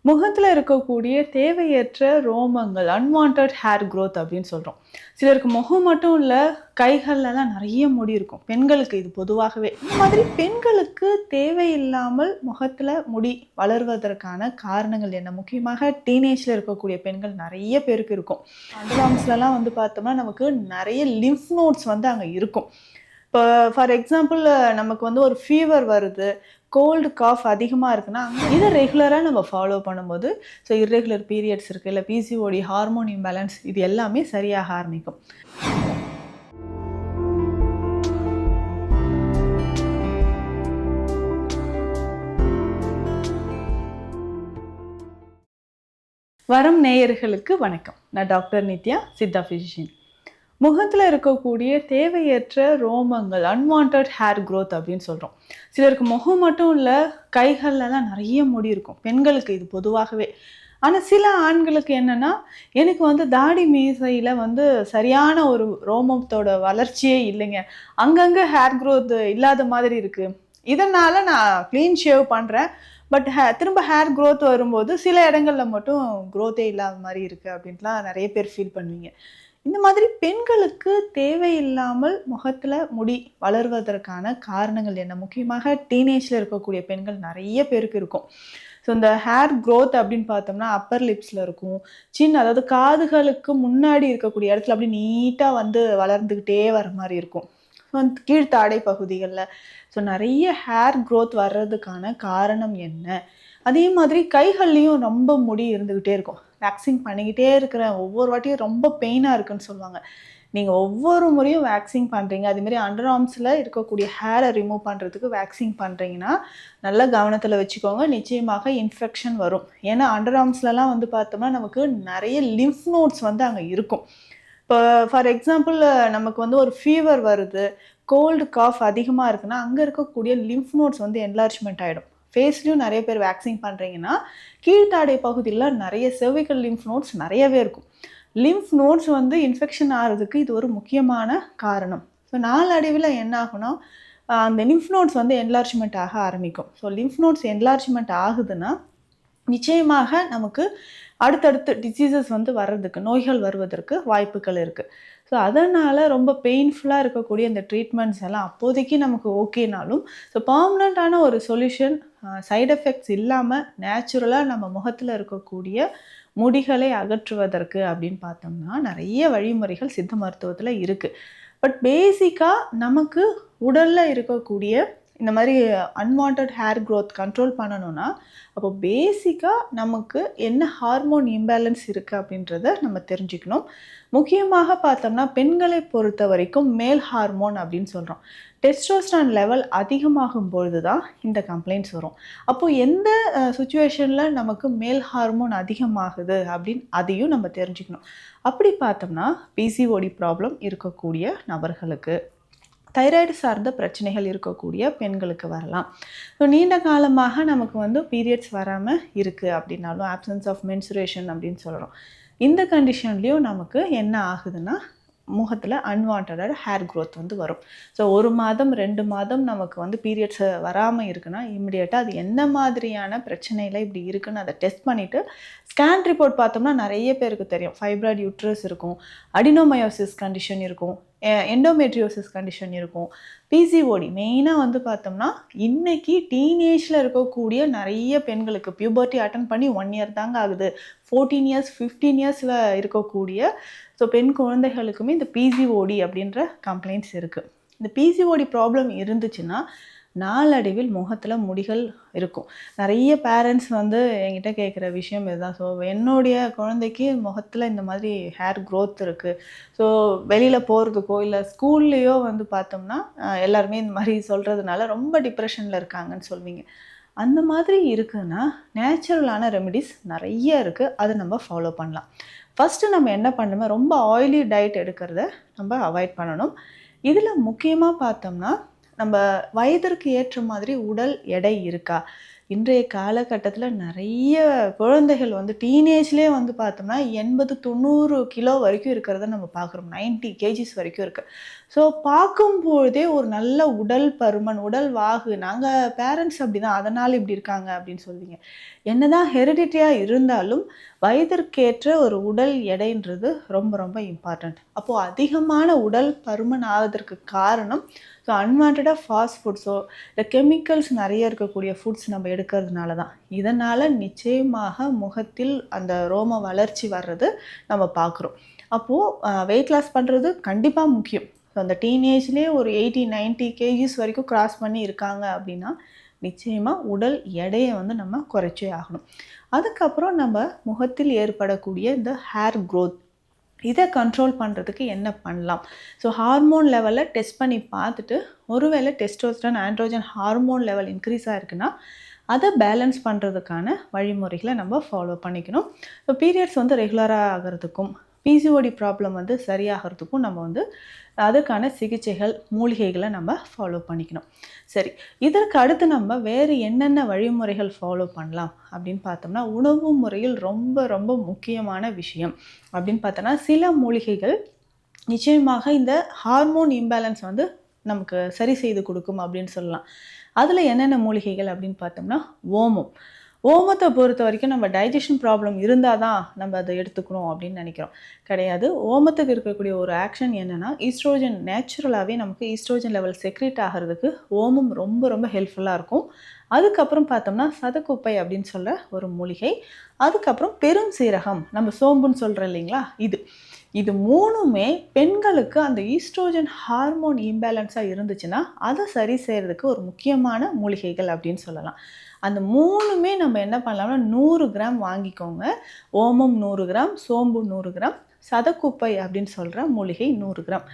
முகத்துல இருக்கக்கூடிய தேவையற்ற ரோமங்கள் அன்வான்டட் ஹேர் growth அப்படின்னு சொல்றோம். சிலருக்கு முகம் மட்டும் இல்ல, கைகள்லலாம் நிறைய முடி இருக்கும். பெண்களுக்கு இது பொதுவாகவே. இந்த மாதிரி பெண்களுக்கு தேவையில்லாமல் முகத்துல முடி வளர்வதற்கான காரணங்கள் என்ன? முக்கியமாக டீனேஜ்ல இருக்கக்கூடிய பெண்கள் நிறைய பேருக்கு இருக்கும். அண்டர்ஆர்ம்ஸ்லலாம் வந்து பார்த்தோம்னா நமக்கு நிறைய லிம்ஃப் நோட்ஸ் வந்து அங்க இருக்கும். இப்போ ஃபார் எக்ஸாம்பிள் நமக்கு வந்து ஒரு ஃபீவர் வருது, கோல்டு காஃப் அதிகமாக இருக்குன்னா இதை ரெகுலராக நம்ம ஃபாலோ பண்ணும்போது இர்ரெகுலர் பீரியட்ஸ் இருக்குது, இல்லை பிசிஓடி, ஹார்மோன் இம்பேலன்ஸ், இது எல்லாமே சரியாக ஆரம்பிக்கும். வரம் நேயர்களுக்கு வணக்கம். நான் டாக்டர் நித்யா, சித்தா ஃபிசிஷியன். முகத்தில் இருக்கக்கூடிய தேவையற்ற ரோமங்கள் அன்வான்டட் ஹேர் growth அப்படின்னு சொல்கிறோம். சிலருக்கு முகம் மட்டும் இல்லை, கைகள்லலாம் நிறைய முடி இருக்கும். பெண்களுக்கு இது பொதுவாகவே. ஆனால் சில ஆண்களுக்கு என்னென்னா, எனக்கு வந்து தாடி மீசையில் வந்து சரியான ஒரு ரோமத்தோட வளர்ச்சியே இல்லைங்க, அங்கங்கே ஹேர் growth இல்லாத மாதிரி இருக்குது, இதனால் நான் க்ளீன் ஷேவ் பண்ணுறேன், பட் திரும்ப ஹேர் growth வரும்போது சில இடங்களில் மட்டும் growth-ஏ இல்லாத மாதிரி இருக்குது அப்படின்ட்டுலாம் நிறைய பேர் ஃபீல் பண்ணுவீங்க. இந்த மாதிரி பெண்களுக்கு தேவையில்லாமல் முகத்தில் முடி வளர்வதற்கான காரணங்கள் என்ன? முக்கியமாக டீனேஜில் இருக்கக்கூடிய பெண்கள் நிறைய பேருக்கு இருக்கும். இந்த ஹேர் growth அப்படின்னு பார்த்தோம்னா அப்பர் லிப்ஸில் இருக்கும், அதாவது காதுகளுக்கு முன்னாடி இருக்கக்கூடிய இடத்துல அப்படி நீட்டாக வந்து வளர்ந்துக்கிட்டே வர மாதிரி இருக்கும். கீழ்த்தாடை பகுதிகளில் நிறைய ஹேர் growth வர்றதுக்கான காரணம் என்ன? அதே மாதிரி கைகள்லேயும் ரொம்ப முடி இருந்துக்கிட்டே இருக்கும். வேக்சிங் பண்ணிக்கிட்டே இருக்கிறேன், ஒவ்வொரு வாட்டியும் ரொம்ப பெயினாக இருக்குன்னு சொல்லுவாங்க. நீங்கள் ஒவ்வொரு முறையும் வேக்சிங் பண்ணுறீங்க, அதேமாதிரி அண்டர் ஆர்ம்ஸில் இருக்கக்கூடிய ஹேரை ரிமூவ் பண்ணுறதுக்கு வேக்சிங் பண்ணுறீங்கன்னா நல்லா கவனத்தில் வச்சுக்கோங்க, நிச்சயமாக இன்ஃபெக்ஷன் வரும். ஏன்னா அண்டர் ஆர்ம்ஸ்லலாம் வந்து பார்த்தோம்னா நமக்கு நிறைய லிம்ஃப் நோட்ஸ் வந்து அங்கே இருக்கும். இப்போ ஃபார் எக்ஸாம்பிள் நமக்கு வந்து ஒரு ஃபீவர் வருது, கோல்டு காஃப் அதிகமாக இருக்குன்னா அங்கே இருக்கக்கூடிய லிம்ஃப் நோட்ஸ் வந்து என்லார்ஜ்மெண்ட் ஆகிடும். ஃபேஸ்லேயும் நிறைய பேர் வேக்சின் பண்ணுறீங்கன்னா கீழ்த்தாடை பகுதியில் நிறைய செர்விக்கல் லிம்ஃப் நோட்ஸ் நிறையவே இருக்கும். லிம்ஃப் நோட்ஸ் வந்து இன்ஃபெக்ஷன் ஆகிறதுக்கு இது ஒரு முக்கியமான காரணம். நாளடைவில் என்ன ஆகுனா அந்த லிம்ஃப் நோட்ஸ் வந்து என்லார்ஜ்மெண்ட் ஆக ஆரம்பிக்கும். லிம்ஃப் நோட்ஸ் என்லார்ஜ்மெண்ட் ஆகுதுன்னா நிச்சயமாக நமக்கு அடுத்தடுத்து டிசீசஸ் வந்து வர்றதுக்கு, நோய்கள் வருவதற்கு வாய்ப்புகள் இருக்குது. அதனால் ரொம்ப பெயின்ஃபுல்லாக இருக்கக்கூடிய இந்த ட்ரீட்மெண்ட்ஸ் எல்லாம் அப்போதைக்கு நமக்கு ஓகேனாலும் பர்மனண்ட்டான ஒரு சொல்யூஷன், சைடு எஃபெக்ட்ஸ் இல்லாமல் நேச்சுரலாக நம்ம முகத்தில் இருக்கக்கூடிய முடிகளை அகற்றுவதற்கு அப்படின்னு பார்த்தோம்னா நிறைய வழிமுறைகள் சித்த மருத்துவத்தில் இருக்குது. பட் பேசிக்காக நமக்கு உடலில் இருக்கக்கூடிய இந்த மாதிரி அன்வான்டட் ஹேர் growth கண்ட்ரோல் பண்ணணும்னா அப்போ பேசிக்காக நமக்கு என்ன ஹார்மோன் இம்பேலன்ஸ் இருக்குது அப்படின்றத நம்ம தெரிஞ்சுக்கணும். முக்கியமாக பார்த்தோம்னா பெண்களை பொறுத்த வரைக்கும் மேல் ஹார்மோன் அப்படின்னு சொல்கிறோம். டெஸ்டோஸ்டரான் லெவல் அதிகமாகும் பொழுது தான் இந்த கம்ப்ளைண்ட்ஸ் வரும். அப்போது எந்த சுச்சுவேஷனில் நமக்கு மேல் ஹார்மோன் அதிகமாகுது அப்படின்னு அதையும் நம்ம தெரிஞ்சுக்கணும். அப்படி பார்த்தோம்னா பிசிஓடி ப்ராப்ளம் இருக்கக்கூடிய நபர்களுக்கு, தைராய்டு சார்ந்த பிரச்சனைகள் இருக்கக்கூடிய பெண்களுக்கு வரலாம். நீண்ட காலமாக நமக்கு வந்து பீரியட்ஸ் வராமல் இருக்குது அப்படின்னாலும் ஆப்சன்ஸ் ஆஃப் மென்சுரேஷன் அப்படின்னு சொல்கிறோம். இந்த கண்டிஷன்லேயும் நமக்கு என்ன ஆகுதுன்னா முகத்தில் அன்வான்டட் ஹேர் growth வந்து வரும். 1 மாதம் 2 மாதம் நமக்கு வந்து பீரியட்ஸ் வராமல் இருக்குன்னா இம்மிடியேட்டாக அது என்ன மாதிரியான பிரச்சனையில் இப்படி இருக்குன்னு அதை டெஸ்ட் பண்ணிவிட்டு ஸ்கேன் ரிப்போர்ட் பார்த்தோம்னா நிறைய பேருக்கு தெரியும். ஃபைப்ராய்டு யூட்ரஸ் இருக்கும், அடினோமயோசிஸ் கண்டிஷன் இருக்கும், எண்டோமெட்ரியோசிஸ் கண்டிஷன் இருக்கும், பிசிஓடி மெயினாக வந்து பார்த்தோம்னா இன்றைக்கி டீனேஜில் இருக்கக்கூடிய நிறைய பெண்களுக்கு பியூபர்ட்டி அட்டன் பண்ணி 1 இயர் தாங்க ஆகுது, 14 இயர்ஸ் 15 இயர்ஸில் இருக்கக்கூடிய பெண் குழந்தைகளுக்குமே இந்த பிசிஓடி அப்படின்ற கம்ப்ளைண்ட்ஸ் இருக்குது. இந்த பிசிஓடி ப்ராப்ளம் இருந்துச்சுன்னா நாளடைவில் முகத்தில் முடிகள் இருக்கும். நிறைய பேரண்ட்ஸ் வந்து என்கிட்ட கேட்குற விஷயம் இதுதான். என்னுடைய குழந்தைக்கு முகத்தில் இந்த மாதிரி ஹேர் growth இருக்குது, வெளியில் போகிறதுக்கோ இல்லை ஸ்கூல்லையோ வந்து பார்த்தோம்னா எல்லாருமே இந்த மாதிரி சொல்கிறதுனால ரொம்ப டிப்ரெஷனில் இருக்காங்கன்னு சொல்வீங்க. அந்த மாதிரி இருக்குதுன்னா நேச்சுரலான ரெமெடிஸ் நிறைய இருக்குது, அதை நம்ம ஃபாலோ பண்ணலாம். ஃபஸ்ட்டு நம்ம என்ன பண்ணணுமோ ரொம்ப ஆயிலி டயட் எடுக்கிறத நம்ம அவாய்ட் பண்ணணும். இதில் முக்கியமாக பார்த்தோம்னா நம்ம வயதிற்கு ஏற்ற மாதிரி உடல் எடை இருக்கா, இன்றைய காலகட்டத்தில் நிறைய குழந்தைகள் வந்து டீனேஜ்லேயே வந்து பார்த்தோம்னா 80-90 கிலோ வரைக்கும் இருக்கிறத நம்ம பார்க்குறோம். 90 கேஜிஸ் வரைக்கும் இருக்குது. ஸோ பார்க்கும்பொழுதே ஒரு நல்ல உடல் பருமன், உடல் வாகு, நாங்கள் பேரண்ட்ஸ் அப்படி தான் அதனால் இப்படி இருக்காங்க அப்படின்னு சொல்வீங்க. என்னதான் ஹெரிடிட்டியாக இருந்தாலும் வயதிற்கேற்ற ஒரு உடல் எடைன்றது ரொம்ப ரொம்ப இம்பார்ட்டண்ட். அப்போது அதிகமான உடல் பருமன் ஆவதற்கு காரணம் ஸோ அன்வான்டாக ஃபாஸ்ட் ஃபுட்ஸோ இல்லை கெமிக்கல்ஸ் நிறைய இருக்கக்கூடிய ஃபுட்ஸ் நம்ம எடுக்கிறதுனால தான். இதனால் நிச்சயமாக முகத்தில் அந்த ரோம வளர்ச்சி வர்றது நம்ம பார்க்குறோம். அப்போது வெயிட் லாஸ் பண்ணுறது கண்டிப்பாக முக்கியம். ஸோ அந்த டீனேஜ்லேயே ஒரு 80-90 கேஜிஸ் வரைக்கும் கிராஸ் பண்ணி இருக்காங்க அப்படின்னா நிச்சயமாக உடல் எடையை வந்து நம்ம குறைச்சே ஆகணும். அதுக்கப்புறம் நம்ம முகத்தில் ஏற்படக்கூடிய இந்த ஹேர் க்ரோத் இதை கண்ட்ரோல் பண்ணுறதுக்கு என்ன பண்ணலாம்? ஸோ ஹார்மோன் லெவலில் டெஸ்ட் பண்ணி பார்த்துட்டு ஒருவேளை testosterone androgen hormone level increase ஆகிருக்குன்னா அதை பேலன்ஸ் பண்ணுறதுக்கான வழிமுறைகளை நம்ம ஃபாலோ பண்ணிக்கணும். ஸோ பீரியட்ஸ் வந்து ரெகுலராக ஆகிறதுக்கும் பிசிஓடி ப்ராப்ளம் வந்து சரியாகிறதுக்கும் நம்ம வந்து அதுக்கான சிகிச்சைகள் மூலிகைகளை நம்ம ஃபாலோ பண்ணிக்கணும். சரி, இதற்கு அடுத்து நம்ம வேறு என்னென்ன வழிமுறைகள் ஃபாலோ பண்ணலாம் அப்படின்னு பார்த்தோம்னா உணவு முறையில் ரொம்ப ரொம்ப முக்கியமான விஷயம் அப்படின்னு பார்த்தோன்னா சில மூலிகைகள் நிச்சயமாக இந்த ஹார்மோன் இம்பேலன்ஸ் வந்து நமக்கு சரி செய்து கொடுக்கும் அப்படின்னு சொல்லலாம். அதில் என்னென்ன மூலிகைகள் அப்படின்னு பார்த்தோம்னா ஓமத்தை பொறுத்த வரைக்கும் நம்ம டைஜஷன் ப்ராப்ளம் இருந்தால் தான் நம்ம அதை எடுத்துக்கணும் அப்படின்னு நினைக்கிறோம். கிடையாது. ஓமத்துக்கு இருக்கக்கூடிய ஒரு ஆக்ஷன் என்னென்னா ஈஸ்ட்ரோஜன் நேச்சுரலாகவே நமக்கு ஈஸ்ட்ரோஜன் லெவல் செக்ரேட் ஆகிறதுக்கு ஓமம் ரொம்ப ரொம்ப ஹெல்ப்ஃபுல்லாக இருக்கும். அதுக்கப்புறம் பார்த்தோம்னா சதக்குப்பை அப்படின்னு சொல்கிற ஒரு மூலிகை, அதுக்கப்புறம் பெரும் சீரகம், நம்ம சோம்புன்னு சொல்கிறோம் இல்லைங்களா, இது மூணுமே பெண்களுக்கு அந்த ஈஸ்ட்ரோஜன் ஹார்மோன் இம்பேலன்ஸாக இருந்துச்சுன்னா அதை சரி செய்கிறதுக்கு ஒரு முக்கியமான மூலிகைகள் அப்படின்னு சொல்லலாம். அந்த மூணுமே நம்ம என்ன பண்ணலாம்னா 100 கிராம் வாங்கிக்கோங்க. ஓமம் 100 கிராம், சோம்பு 100 கிராம், சதக்குப்பை அப்படின்னு சொல்கிற மூலிகை 100 கிராம்.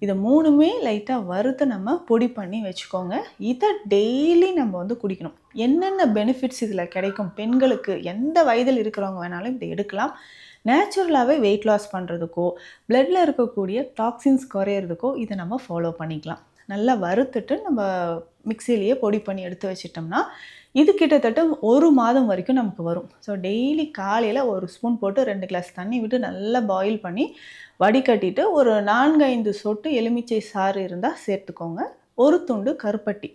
இதை மூணுமே லைட்டாக வறுத்து நம்ம பொடி பண்ணி வச்சுக்கோங்க. இதை டெய்லி நம்ம வந்து குடிக்கணும். என்னென்ன பெனிஃபிட்ஸ் இதில் கிடைக்கும்? பெண்களுக்கு எந்த வயதில் இருக்கிறவங்க வேணாலும் இதை எடுக்கலாம். நேச்சுரலாகவே வெயிட் லாஸ் பண்ணுறதுக்கோ பிளட்டில் இருக்கக்கூடிய டாக்ஸின்ஸ் குறையிறதுக்கோ இதை நம்ம ஃபாலோ பண்ணிக்கலாம். நல்லா வறுத்துட்டு நம்ம மிக்சியிலேயே பொடி பண்ணி எடுத்து வச்சிட்டோம்னா இது கிட்டத்தட்ட 1 மாதம் வரைக்கும் நமக்கு வரும். ஸோ டெய்லி காலையில் 1 ஸ்பூன் போட்டு 2 கிளாஸ் தண்ணி விட்டு நல்லா பாயில் பண்ணி வடிகட்டிட்டு ஒரு 4-5 சொட்டு எலுமிச்சை சாறு இருந்தால் சேர்த்துக்கோங்க. ஒரு துண்டு கருப்பட்டி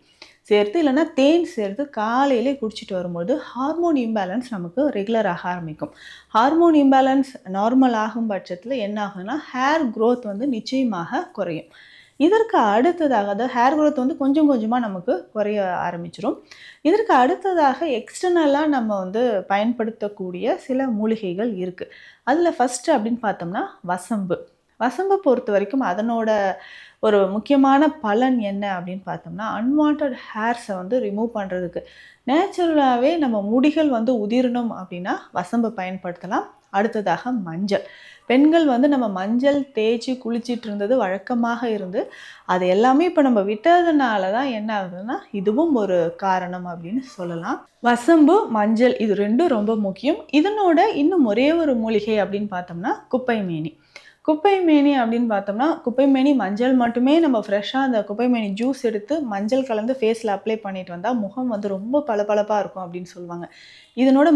சேர்த்து இல்லைன்னா தேன் சேர்த்து காலையிலே குடிச்சிட்டு வரும்போது ஹார்மோன் இம்பேலன்ஸ் நமக்கு ரெகுலர் ஆக ஆரம்பிக்கும். ஹார்மோன் இம்பேலன்ஸ் நார்மல் ஆகும் பட்சத்தில் என்ன ஆகுதுன்னா ஹேர் க்ரோத் வந்து நிச்சயமாக குறையும். இதற்கு அடுத்ததாக அதாவது ஹேர் க்ரோத் வந்து கொஞ்சம் கொஞ்சமாக நமக்கு குறைய ஆரம்பிச்சிடும். இதற்கு அடுத்ததாக எக்ஸ்டர்னலாக நம்ம வந்து பயன்படுத்தக்கூடிய சில மூலிகைகள் இருக்குது. அதில் ஃபஸ்ட்டு அப்படின்னு பார்த்தோம்னா வசம்பை பொறுத்த வரைக்கும் அதனோட ஒரு முக்கியமான பலன் என்ன அப்படின்னு பார்த்தோம்னா அன்வான்ட் ஹேர்ஸை வந்து ரிமூவ் பண்ணுறதுக்கு. நேச்சுரலாகவே நம்ம முடிகள் வந்து உதிரணும் அப்படின்னா வசம்பு பயன்படுத்தலாம். அடுத்ததாக மஞ்சள். பெண்கள் வந்து நம்ம மஞ்சள் தேய்ச்சி குளிச்சிட்டு இருந்தது வழக்கமாக இருந்து அது எல்லாமே இப்போ நம்ம விட்டதுனால தான் என்ன ஆகுதுன்னா இதுவும் ஒரு காரணம் அப்படின்னு சொல்லலாம். வசம்பு, மஞ்சள் இது ரெண்டும் ரொம்ப முக்கியம். இதனோட இன்னும் ஒரே ஒரு மூலிகை அப்படின்னு பார்த்தோம்னா குப்பைமேனி அப்படின்னு பார்த்தோம்னா குப்பைமேனி மஞ்சள் மட்டுமே நம்ம ஃப்ரெஷ்ஷாக அந்த குப்பைமேனி ஜூஸ் எடுத்து மஞ்சள் கலந்து ஃபேஸில் அப்ளை பண்ணிட்டு வந்தால் முகம் வந்து ரொம்ப பளபளப்பாக இருக்கும் அப்படின்னு சொல்லுவாங்க. இதனோட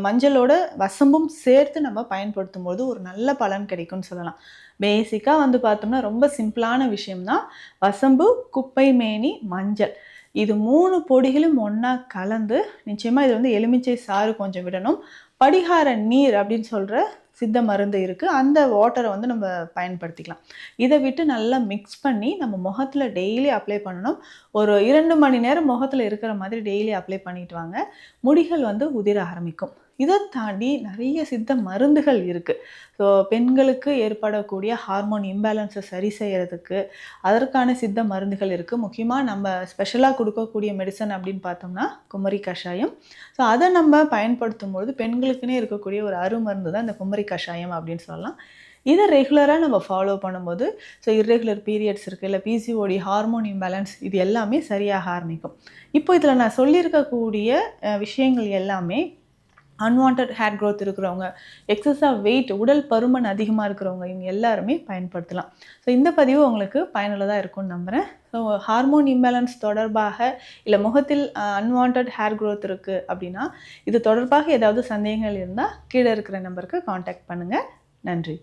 மஞ்சளோட வசம்பும் சேர்த்து நம்ம பயன்படுத்தும் போது ஒரு நல்ல பலன் கிடைக்கும்னு சொல்லலாம். பேசிக்காக வந்து பார்த்தோம்னா ரொம்ப சிம்பிளான விஷயம்தான். வசம்பு, குப்பைமேனி, மஞ்சள் இது 3 பொடிகளும் ஒன்றா கலந்து நிச்சயமாக இது வந்து எலுமிச்சை சாறு கொஞ்சம் விடணும். படிகார நீர் அப்படின்னு சொல்கிற சித்த மருந்து இருக்குது. அந்த வாட்டரை வந்து நம்ம பயன்படுத்திக்கலாம். இதை விட்டு நல்லா மிக்ஸ் பண்ணி நம்ம முகத்தில் டெய்லி அப்ளை பண்ணணும். ஒரு 2 மணி நேரம் முகத்தில் இருக்கிற மாதிரி டெய்லி அப்ளை பண்ணிட்டு வாங்க. முடிகள் வந்து உதிர ஆரம்பிக்கும். இதை தாண்டி நிறைய சித்த மருந்துகள் இருக்குது. ஸோ பெண்களுக்கு ஏற்படக்கூடிய ஹார்மோன் இம்பேலன்ஸை சரி செய்கிறதுக்கு அதற்கான சித்த மருந்துகள் இருக்குது. முக்கியமாக நம்ம ஸ்பெஷலாக கொடுக்கக்கூடிய மெடிசன் அப்படின்னு பார்த்தோம்னா குமரி கஷாயம். ஸோ அதை நம்ம பயன்படுத்தும்போது பெண்களுக்குன்னே இருக்கக்கூடிய ஒரு அருமருந்து தான் இந்த குமரி கஷாயம் அப்படின்னு சொல்லலாம். இதை ரெகுலராக நம்ம ஃபாலோ பண்ணும்போது ஸோ இர்ரெகுலர் பீரியட்ஸ் இருக்குது இல்லை பிசிஓடி ஹார்மோன் இம்பேலன்ஸ் இது எல்லாமே சரியாக ஆரம்பிக்கும். இப்போ இதில் நான் சொல்லியிருக்கக்கூடிய விஷயங்கள் எல்லாமே அன்வான்ட் ஹேர் க்ரோத் இருக்கிறவங்க, எக்ஸஸாக வெயிட் உடல் பருமன் அதிகமாக இருக்கிறவங்க, இவங்க எல்லாருமே பயன்படுத்தலாம். ஸோ இந்த பதிவு உங்களுக்கு பயனுள்ளதாக இருக்கும்னு நம்புகிறேன். ஸோ ஹார்மோன் இம்பேலன்ஸ் தொடர்பாக இல்லை முகத்தில் அன்வான்ட் ஹேர் க்ரோத் இருக்குது அப்படின்னா இது தொடர்பாக ஏதாவது சந்தேகங்கள் இருந்தால் கீழே இருக்கிற நம்பருக்கு காண்டாக்ட் பண்ணுங்கள். நன்றி.